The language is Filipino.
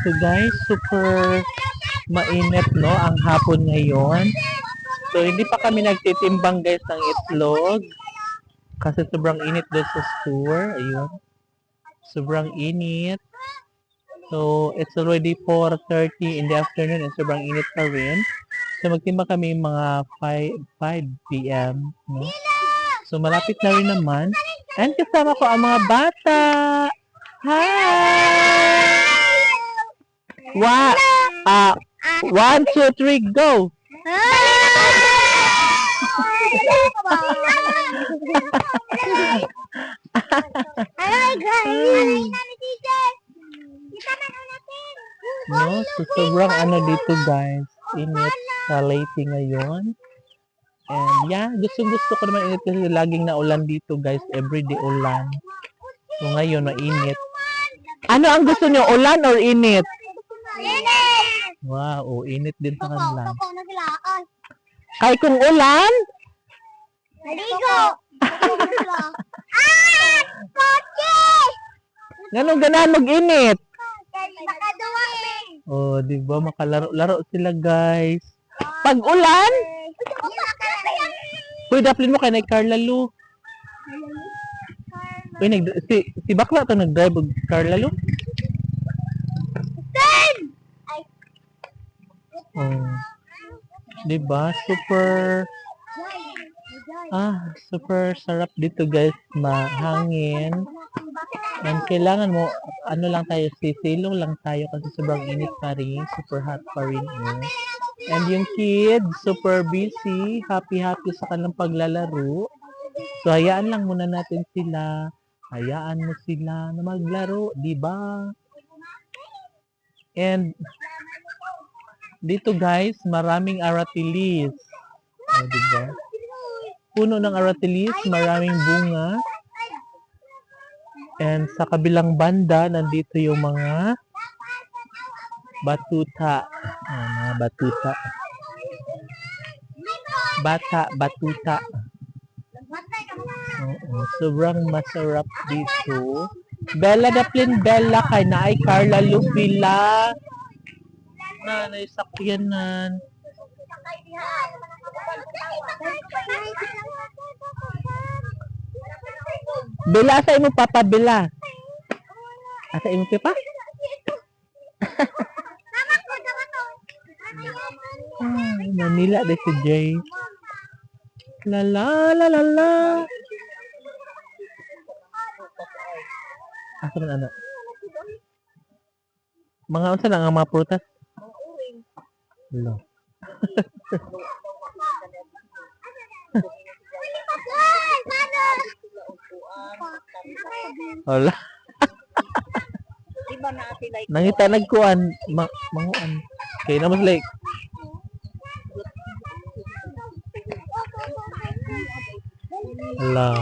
So guys, super mainit no ang hapon ngayon. So hindi pa kami nagtitimbang guys ng itlog kasi sobrang init doon sa store. Ayun. Sobrang init. So it's already 4:30 in the afternoon and sobrang init pa rin. So magtimbang kami mga 5 p.m. No? So malapit na rin naman. And kasama ko ang mga bata. Hi! What? 1, 2, 3, go! No, so sobrang ano dito guys. Init sa Leyte ngayon. And yeah, gusto ko naman init kasi laging naulan dito guys. Everyday ulan. So ngayon, mainit. Ano ang gusto nyo? Ulan or init? Init! Wow, init din sa kanila. Ay, kung ulan? Maligo! Kotse! Ganun ganahan mag-init. Makaduwing! Oh, di ba makalaro-laro sila, guys. Pag ulan, uy, daplin mo kay na Carla Lu. Uy, si Bakla to nag-drive og Carla Lu. Oh. Di ba? Super sarap dito, guys. Mahangin. And kailangan mo, ano lang tayo, sisilong lang tayo kasi sobrang init pa rin. Super hot pa rin. And yung kids, super busy. Happy sa kanilang paglalaro. So, hayaan lang muna natin sila. Hayaan mo sila na maglaro. Di ba? And, dito guys, maraming aratilis. Oh, di ba? Puno ng aratilis, maraming bunga. And sa kabilang banda, nandito yung mga batuta. Mga batuta. Batuta. Oo, sobrang masarap dito. Bella Daplin, Bella kay na ay Carla Lupila. Nanay sakyanan. Bella, asa imo papa Bella? Asa imo pa? Manila de si Jay. La la la la la. Asa man ana? Mga unsa na ang mga prutas? Hello. Hola. Nangita nagkuan manguan. Kay naman like. Hello.